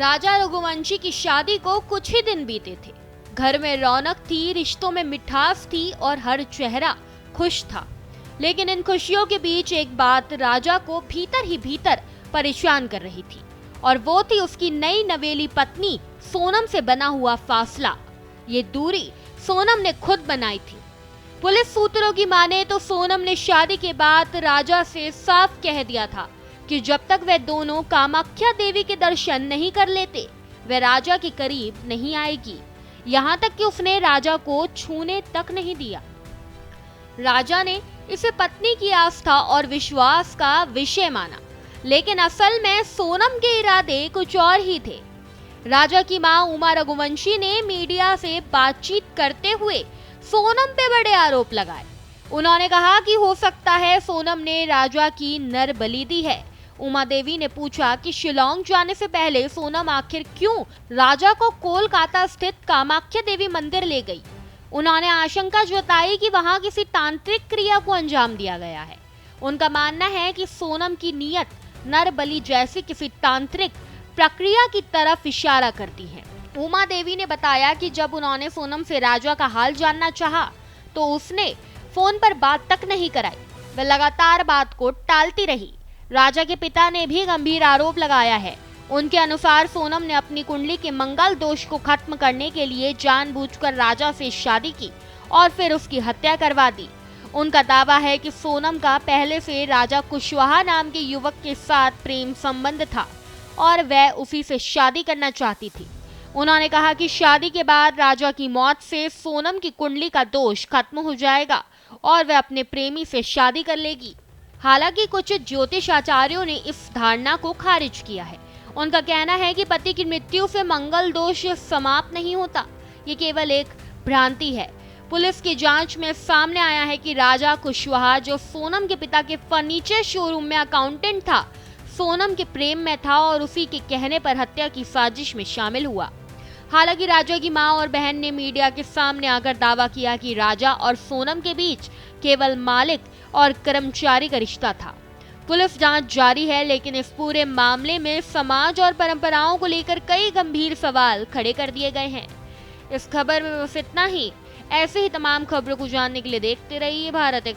राजा रघुवंशी की शादी को कुछ ही दिन बीते थे। घर में रौनक थी, रिश्तों में मिठास थी और हर चेहरा खुश था। लेकिन इन खुशियों के बीच एक बात राजा को भीतर ही भीतर परेशान कर रही थी और वो थी उसकी नई नवेली पत्नी सोनम से बना हुआ फासला। ये दूरी सोनम ने खुद बनाई थी। पुलिस सूत्रों की माने तो सोनम ने शादी के बाद राजा से साफ कह दिया था कि जब तक वे दोनों कामाख्या देवी के दर्शन नहीं कर लेते वे राजा के करीब नहीं आएगी। यहाँ तक कि उसने राजा को छूने तक नहीं दिया। राजा ने इसे पत्नी की आस्था और विश्वास का विषय माना, लेकिन असल में सोनम के इरादे कुछ और ही थे। राजा की मां उमा रघुवंशी ने मीडिया से बातचीत करते हुए सोनम पे बड़े आरोप लगाए। उन्होंने कहा कि हो सकता है सोनम ने राजा की नर बलि दी है। उमा देवी ने पूछा कि शिलोंग जाने से पहले सोनम आखिर क्यों राजा को कोलकाता स्थित कामाख्या देवी मंदिर ले गई। उन्होंने आशंका जताई कि वहां किसी तांत्रिक क्रिया को अंजाम दिया गया है। उनका मानना है कि सोनम की नीयत नर बलि जैसी किसी तांत्रिक प्रक्रिया की तरफ इशारा करती है। उमा देवी ने बताया कि जब उन्होंने सोनम से राजा का हाल जानना चाहा तो उसने फोन पर बात तक नहीं कराई। वह लगातार बात को टालती रही। राजा के पिता ने भी गंभीर आरोप लगाया है। उनके अनुसार सोनम ने अपनी कुंडली के मंगल दोष को खत्म करने के लिए जानबूझकर राजा से शादी की और फिर उसकी हत्या करवा दी। उनका दावा है कि सोनम का पहले से राजा कुशवाहा नाम के युवक के साथ प्रेम संबंध था और वह उसी से शादी करना चाहती थी। उन्होंने कहा कि शादी के बाद राजा की मौत से सोनम की कुंडली का दोष खत्म हो जाएगा और वह अपने प्रेमी से शादी कर लेगी। हालांकि कुछ ज्योतिष आचार्यों ने इस धारणा को खारिज किया है। उनका कहना है कि पति की मृत्यु से मंगल दोष समाप्त नहीं होता, ये केवल एक भ्रांति है। पुलिस की जांच में सामने आया है कि राजा कुशवाहा, जो सोनम के पिता के फर्नीचर शोरूम में अकाउंटेंट था, सोनम के प्रेम में था और उसी के कहने पर हत्या की साजिश में शामिल हुआ। हालांकि राजा की मां और बहन ने मीडिया के सामने आकर दावा किया कि राजा और सोनम के बीच केवल मालिक और कर्मचारी का रिश्ता था। पुलिस जांच जारी है, लेकिन इस पूरे मामले में समाज और परंपराओं को लेकर कई गंभीर सवाल खड़े कर दिए गए हैं। इस खबर में बस इतना ही। ऐसे ही तमाम खबरों को जानने के लिए देखते रहिए भारत एक्सप्रेस।